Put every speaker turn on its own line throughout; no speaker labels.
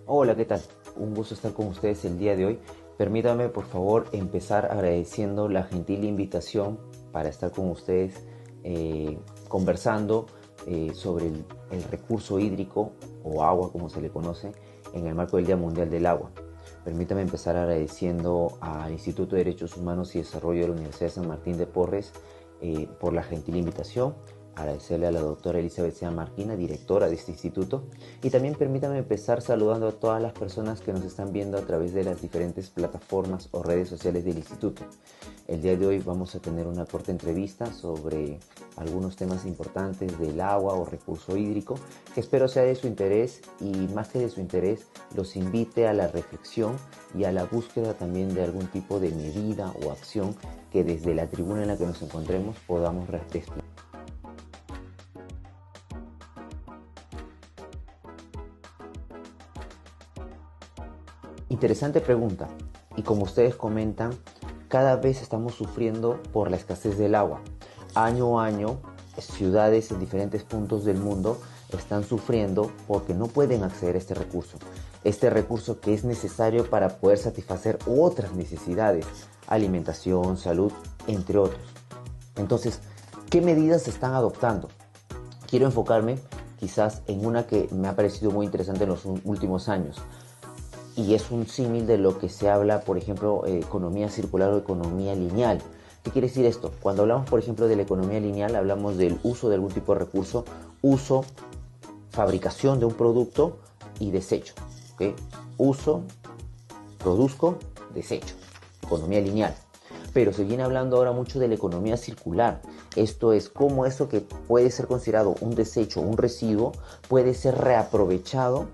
Hola, ¿qué tal? Un gusto estar con ustedes el día de hoy. Permítame, por favor, empezar agradeciendo la gentil invitación para estar con ustedes conversando sobre el recurso hídrico o agua, como se le conoce, en el marco del Día Mundial del Agua. Permítame empezar agradeciendo al Instituto de Derechos Humanos y Desarrollo de la Universidad de San Martín de Porres por la gentil invitación, agradecerle a la doctora Elizabeth Sea Marquina, directora de este instituto, y también permítame empezar saludando a todas las personas que nos están viendo a través de las diferentes plataformas o redes sociales del instituto. El día de hoy vamos a tener una corta entrevista sobre algunos temas importantes del agua o recurso hídrico que espero sea de su interés y más que de su interés los invite a la reflexión y a la búsqueda también de algún tipo de medida o acción que desde la tribuna en la que nos encontremos podamos responder. Interesante pregunta. Y como ustedes comentan, cada vez estamos sufriendo por la escasez del agua. Año a año, ciudades en diferentes puntos del mundo están sufriendo porque no pueden acceder a este recurso. Este recurso que es necesario para poder satisfacer otras necesidades, alimentación, salud, entre otros. Entonces, ¿qué medidas se están adoptando? Quiero enfocarme quizás en una que me ha parecido muy interesante en los últimos años y es un símil de lo que se habla, por ejemplo, economía circular o economía lineal. ¿Qué quiere decir esto? Cuando hablamos, por ejemplo, de la economía lineal, hablamos del uso de algún tipo de recurso, uso, fabricación de un producto y desecho. ¿Okay? Uso, produzco, desecho. Economía lineal. Pero se viene hablando ahora mucho de la economía circular. Esto es cómo eso que puede ser considerado un desecho, un residuo, puede ser reaprovechado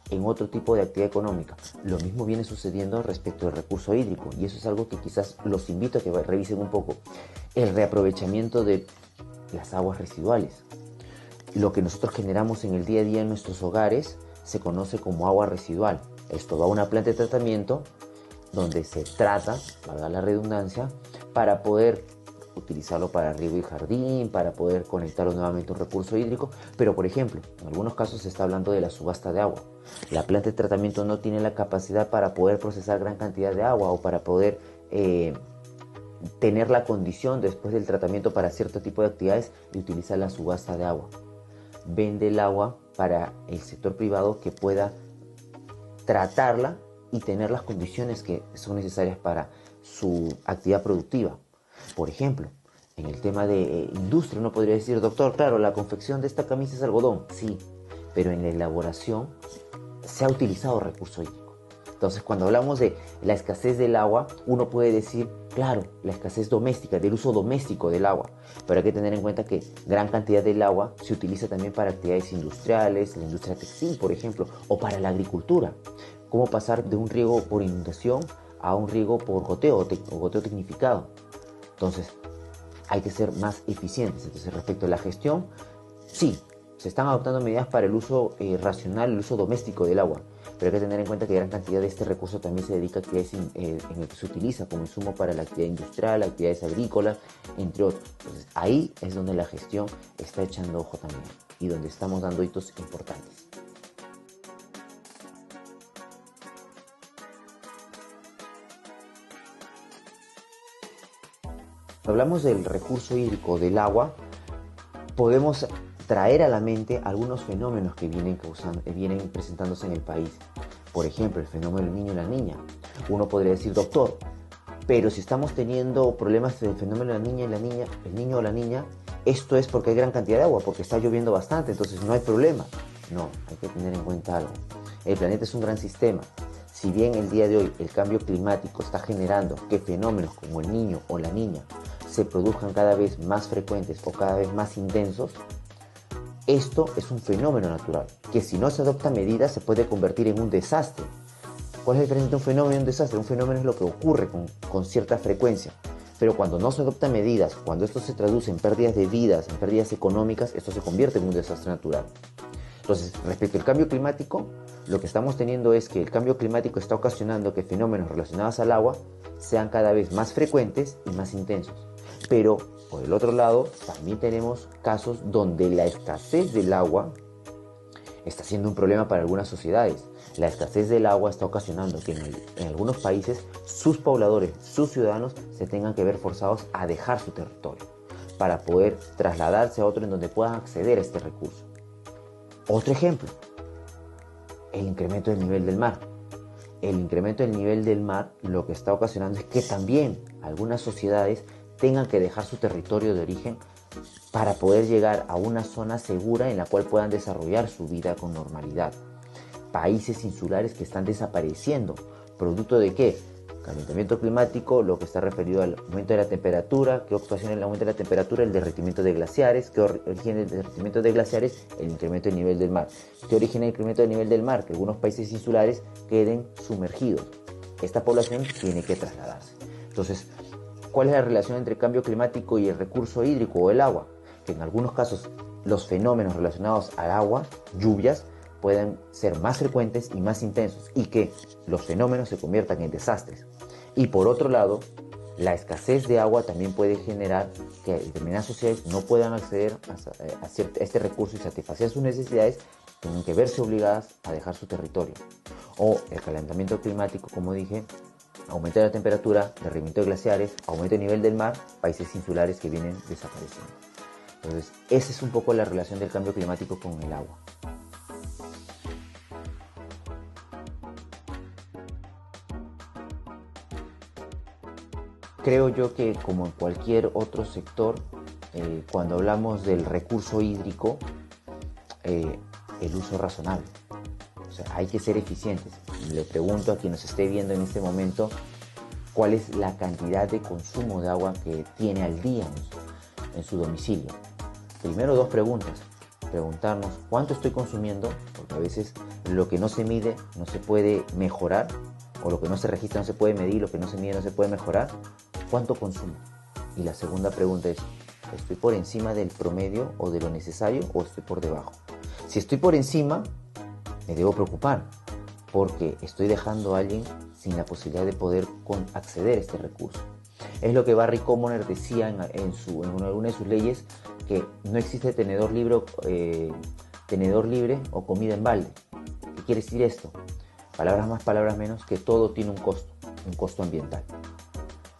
en otro tipo de actividad económica. Lo mismo viene sucediendo respecto al recurso hídrico y eso es algo que quizás los invito a que revisen un poco. El reaprovechamiento de las aguas residuales. Lo que nosotros generamos en el día a día en nuestros hogares se conoce como agua residual. Esto va a una planta de tratamiento donde se trata, valga la redundancia, para poder utilizarlo para riego y jardín, para poder conectarlo nuevamente a un recurso hídrico, pero por ejemplo, en algunos casos se está hablando de la subasta de agua. La planta de tratamiento no tiene la capacidad para poder procesar gran cantidad de agua o para poder tener la condición después del tratamiento para cierto tipo de actividades y utiliza la subasta de agua. Vende el agua para el sector privado que pueda tratarla y tener las condiciones que son necesarias para su actividad productiva. Por ejemplo, en el tema de industria uno podría decir, doctor, claro, la confección de esta camisa es algodón, sí, pero en la elaboración se ha utilizado recurso hídrico. Entonces, cuando hablamos de la escasez del agua, uno puede decir, claro, la escasez doméstica, del uso doméstico del agua, pero hay que tener en cuenta que gran cantidad del agua se utiliza también para actividades industriales, la industria textil, por ejemplo, o para la agricultura. Cómo pasar de un riego por inundación a un riego por goteo o goteo tecnificado. Entonces, hay que ser más eficientes. Entonces, respecto a la gestión, sí, se están adoptando medidas para el uso racional, el uso doméstico del agua, pero hay que tener en cuenta que gran cantidad de este recurso también se dedica a actividades en el que se utiliza como insumo para la actividad industrial, actividades agrícolas, entre otros. Entonces, ahí es donde la gestión está echando ojo también y donde estamos dando hitos importantes. Cuando hablamos del recurso hídrico del agua, podemos traer a la mente algunos fenómenos que vienen presentándose en el país. Por ejemplo, el fenómeno del niño y la niña. Uno podría decir, doctor, pero si estamos teniendo problemas del fenómeno de la niña y la niña, el niño o la niña, esto es porque hay gran cantidad de agua, porque está lloviendo bastante, entonces no hay problema. No, hay que tener en cuenta algo. El planeta es un gran sistema. Si bien el día de hoy el cambio climático está generando que fenómenos como el niño o la niña se produzcan cada vez más frecuentes o cada vez más intensos, esto es un fenómeno natural, que si no se adoptan medidas se puede convertir en un desastre. ¿Cuál es la diferencia entre un fenómeno y un desastre? Un fenómeno es lo que ocurre con cierta frecuencia, pero cuando no se adoptan medidas, cuando esto se traduce en pérdidas de vidas, en pérdidas económicas, esto se convierte en un desastre natural. Entonces, respecto al cambio climático, lo que estamos teniendo es que el cambio climático está ocasionando que fenómenos relacionados al agua sean cada vez más frecuentes y más intensos. Pero, por el otro lado, también tenemos casos donde la escasez del agua está siendo un problema para algunas sociedades. La escasez del agua está ocasionando que en algunos países sus pobladores, sus ciudadanos, se tengan que ver forzados a dejar su territorio para poder trasladarse a otro en donde puedan acceder a este recurso. Otro ejemplo, el incremento del nivel del mar. El incremento del nivel del mar lo que está ocasionando es que también algunas sociedades tengan que dejar su territorio de origen para poder llegar a una zona segura en la cual puedan desarrollar su vida con normalidad. Países insulares que están desapareciendo. ¿Producto de qué? Calentamiento climático, lo que está referido al aumento de la temperatura. ¿Qué ocasiona el aumento de la temperatura? El derretimiento de glaciares. ¿Qué origina el derretimiento de glaciares? El incremento del nivel del mar. ¿Qué origina el incremento del nivel del mar? Que algunos países insulares queden sumergidos. Esta población tiene que trasladarse. Entonces, ¿cuál es la relación entre el cambio climático y el recurso hídrico o el agua? Que en algunos casos los fenómenos relacionados al agua, lluvias, pueden ser más frecuentes y más intensos y que los fenómenos se conviertan en desastres. Y por otro lado, la escasez de agua también puede generar que determinadas sociedades no puedan acceder a este recurso y satisfacer sus necesidades, tienen que verse obligadas a dejar su territorio. O el calentamiento climático, como dije, aumento de la temperatura, derretimiento de glaciares, aumento del nivel del mar, países insulares que vienen desapareciendo. Entonces, esa es un poco la relación del cambio climático con el agua. Creo yo que como en cualquier otro sector, cuando hablamos del recurso hídrico, el uso razonable. O sea, hay que ser eficientes. Le pregunto a quien nos esté viendo en este momento, ¿cuál es la cantidad de consumo de agua que tiene al día en su domicilio? Primero, dos preguntas. Preguntarnos, ¿cuánto estoy consumiendo? Porque a veces lo que no se mide no se puede mejorar, o lo que no se registra no se puede medir, lo que no se mide no se puede mejorar. ¿Cuánto consumo? Y la segunda pregunta es, ¿estoy por encima del promedio o de lo necesario o estoy por debajo? Si estoy por encima, me debo preocupar porque estoy dejando a alguien sin la posibilidad de poder acceder a este recurso. Es lo que Barry Commoner decía en alguna de sus leyes, que no existe tenedor libre o comida en balde. ¿Qué quiere decir esto? Palabras más, palabras menos, que todo tiene un costo ambiental.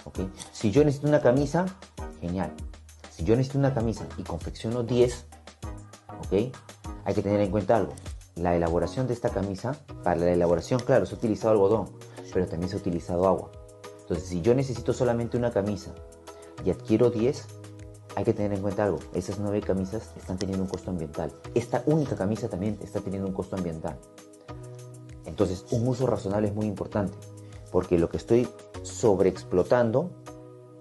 ¿Okay? Si yo necesito una camisa, genial. Si yo necesito una camisa y confecciono 10, ¿okay? Hay que tener en cuenta algo. La elaboración de esta camisa, para la elaboración, claro, se ha utilizado algodón, pero también se ha utilizado agua. Entonces, si yo necesito solamente una camisa y adquiero 10, hay que tener en cuenta algo. Esas 9 camisas están teniendo un costo ambiental. Esta única camisa también está teniendo un costo ambiental. Entonces, un uso razonable es muy importante, porque lo que estoy sobreexplotando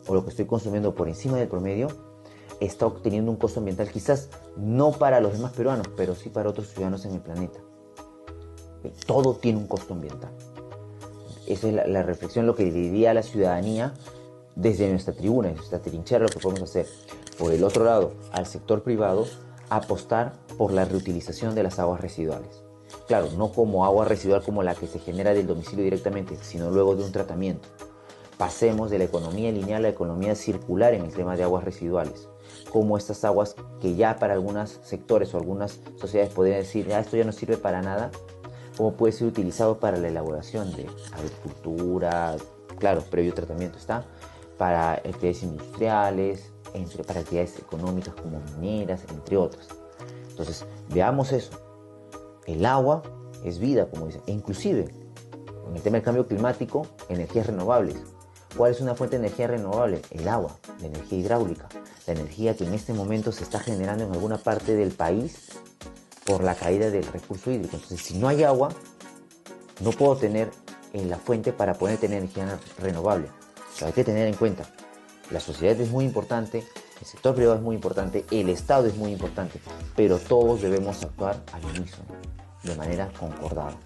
o lo que estoy consumiendo por encima del promedio está obteniendo un costo ambiental, quizás no para los demás peruanos, pero sí para otros ciudadanos en el planeta. Todo tiene un costo ambiental. Esa es la reflexión, lo que diría a la ciudadanía desde nuestra tribuna, desde nuestra trinchera, lo que podemos hacer. Por el otro lado, al sector privado, apostar por la reutilización de las aguas residuales. Claro, no como agua residual como la que se genera del domicilio directamente, sino luego de un tratamiento. Pasemos de la economía lineal a la economía circular en el tema de aguas residuales. Como estas aguas que ya para algunos sectores o algunas sociedades podrían decir, esto ya no sirve para nada, como puede ser utilizado para la elaboración de agricultura, claro, previo tratamiento está, para actividades industriales, para actividades económicas como mineras, entre otras. Entonces, veamos eso. El agua es vida, como dicen, e inclusive en el tema del cambio climático, energías renovables. ¿Cuál es una fuente de energía renovable? El agua, la energía hidráulica, la energía que en este momento se está generando en alguna parte del país por la caída del recurso hídrico. Entonces, si no hay agua, no puedo tener la fuente para poder tener energía renovable. O sea, hay que tener en cuenta, la sociedad es muy importante, el sector privado es muy importante, el Estado es muy importante, pero todos debemos actuar al unísono, de manera concordada.